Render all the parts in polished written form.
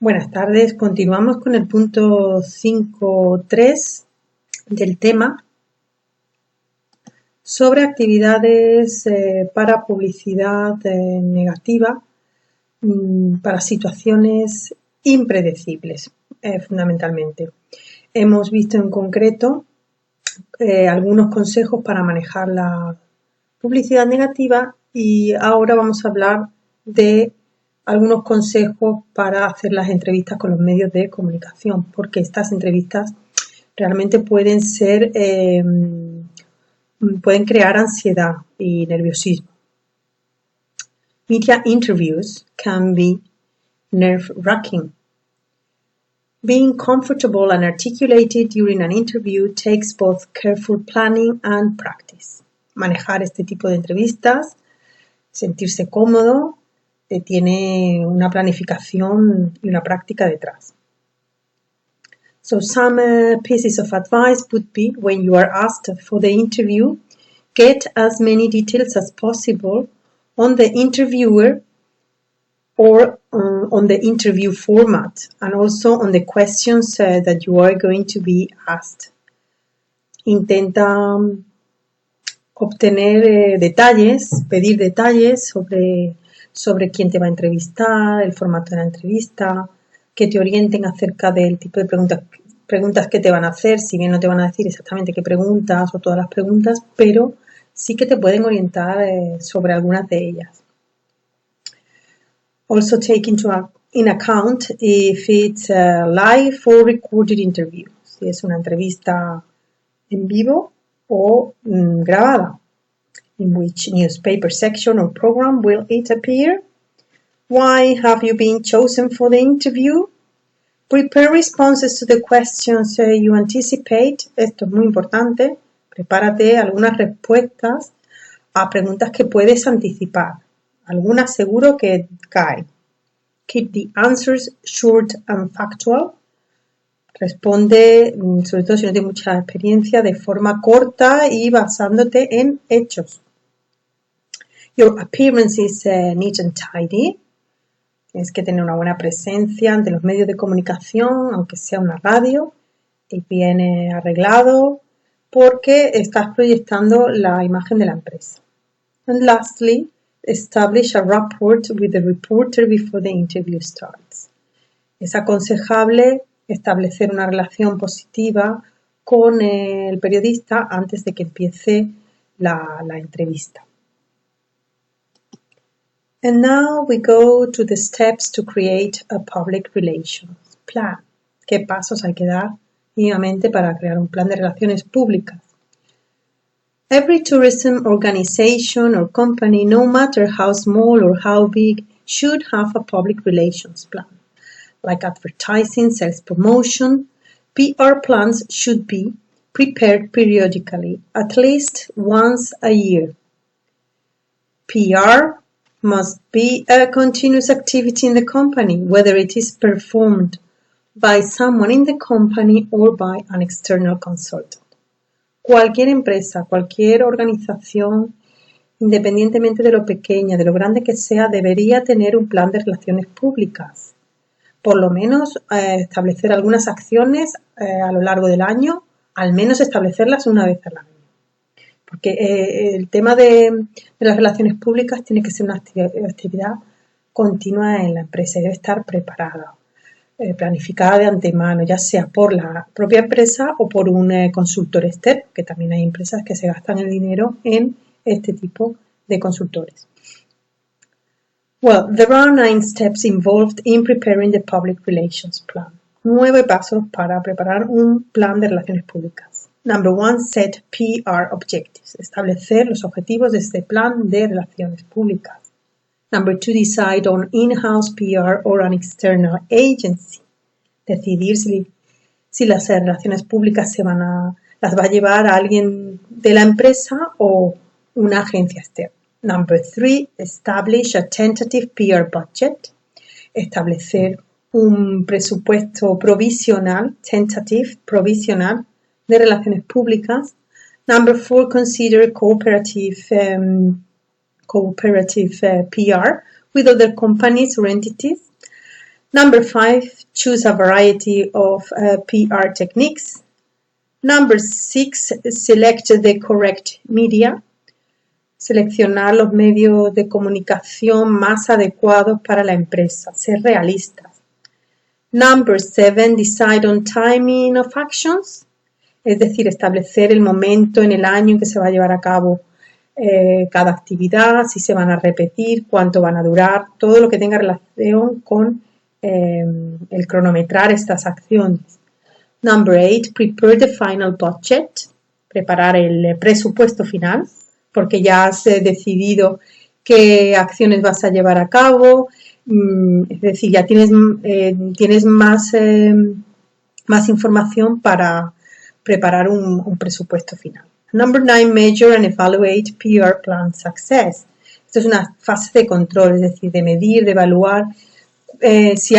Buenas tardes, continuamos con el punto 5.3 del tema sobre actividades para publicidad negativa para situaciones impredecibles, fundamentalmente. Hemos visto en concreto algunos consejos para manejar la publicidad negativa y ahora vamos a hablar de algunos consejos para hacer las entrevistas con los medios de comunicación, porque estas entrevistas realmente pueden crear ansiedad y nerviosismo. Media interviews can be nerve-wracking. Being comfortable and articulated during an interview takes both careful planning and practice. Manejar este tipo de entrevistas, sentirse cómodo, tiene una planificación y una práctica detrás. So some pieces of advice would be, when you are asked for the interview, get as many details as possible on the interviewer or on the interview format, and also on the questions that you are going to be asked. Intenta obtener pedir detalles sobre quién te va a entrevistar, el formato de la entrevista, que te orienten acerca del tipo de preguntas que te van a hacer, si bien no te van a decir exactamente qué preguntas o todas las preguntas, pero sí que te pueden orientar sobre algunas de ellas. Also take in account if it's a live or recorded interview, si es una entrevista en vivo o grabada. In which newspaper section or program will it appear? Why have you been chosen for the interview? Prepare responses to the questions you anticipate. Esto es muy importante. Prepárate algunas respuestas a preguntas que puedes anticipar. Algunas seguro que caen. Keep the answers short and factual. Responde, sobre todo si no tienes mucha experiencia, de forma corta y basándote en hechos. Your appearance is neat and tidy. Tienes que tener una buena presencia ante los medios de comunicación, aunque sea una radio, y bien arreglado, porque estás proyectando la imagen de la empresa. And lastly, establish a rapport with the reporter before the interview starts. Es aconsejable establecer una relación positiva con el periodista antes de que empiece la entrevista. And now we go to the steps to create a public relations plan. ¿Qué pasos hay que dar mínimamente para crear un plan de relaciones públicas? Every tourism organization or company, no matter how small or how big, should have a public relations plan. Like advertising, sales promotion, PR plans should be prepared periodically, at least once a year. PR must be a continuous activity in the company, whether it is performed by someone in the company or by an external consultant. Cualquier empresa, cualquier organización, independientemente de lo pequeña, de lo grande que sea, debería tener un plan de relaciones públicas. Por lo menos establecer algunas acciones a lo largo del año, al menos establecerlas una vez al año. Porque el tema de las relaciones públicas tiene que ser una actividad continua en la empresa y debe estar preparada, planificada de antemano, ya sea por la propia empresa o por un consultor externo, que también hay empresas que se gastan el dinero en este tipo de consultores. Well, there are 9 steps involved in preparing the public relations plan. 9 pasos para preparar un plan de relaciones públicas. Number 1, set PR objectives. Establecer los objetivos de este plan de relaciones públicas. Number 2, decide on in-house PR or an external agency. Decidir si las relaciones públicas las va a llevar a alguien de la empresa o una agencia externa. Number 3, establish a tentative PR budget. Establecer un presupuesto provisional, de relaciones públicas. Number 4, consider cooperative PR with other companies or entities. Number 5, choose a variety of PR techniques. Number 6, select the correct media. Seleccionar los medios de comunicación más adecuados para la empresa. Ser realistas. Number 7, decide on timing of actions. Es decir, establecer el momento en el año en que se va a llevar a cabo cada actividad, si se van a repetir, cuánto van a durar, todo lo que tenga relación con el cronometrar estas acciones. Number 8, prepare the final budget. Preparar el presupuesto final, porque ya has decidido qué acciones vas a llevar a cabo, es decir, ya tienes más información para preparar un presupuesto final. Number 9, measure and evaluate PR plan success. Esto es una fase de control, es decir, de medir, de evaluar si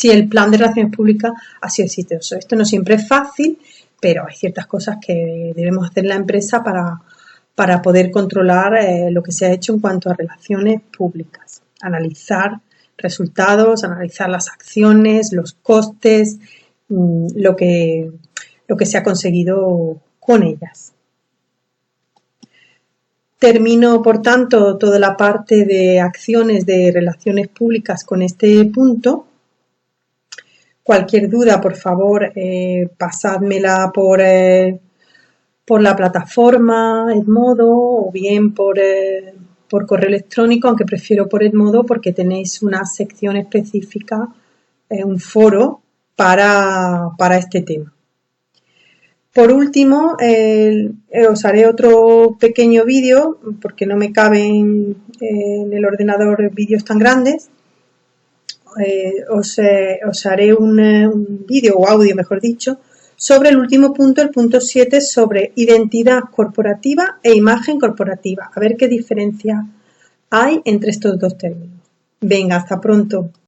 el plan de relaciones públicas ha sido exitoso. Esto no siempre es fácil, pero hay ciertas cosas que debemos hacer en la empresa para poder controlar lo que se ha hecho en cuanto a relaciones públicas. Analizar resultados, analizar las acciones, los costes, lo que se ha conseguido con ellas. Termino, por tanto, toda la parte de acciones de relaciones públicas con este punto. Cualquier duda, por favor, pasádmela por la plataforma Edmodo o bien por correo electrónico, aunque prefiero por Edmodo porque tenéis una sección específica, un foro para este tema. Por último, os haré otro pequeño vídeo porque no me caben en el ordenador vídeos tan grandes. Os haré un vídeo o audio, mejor dicho, sobre el último punto, el punto 7, sobre identidad corporativa e imagen corporativa. A ver qué diferencia hay entre estos dos términos. Venga, hasta pronto.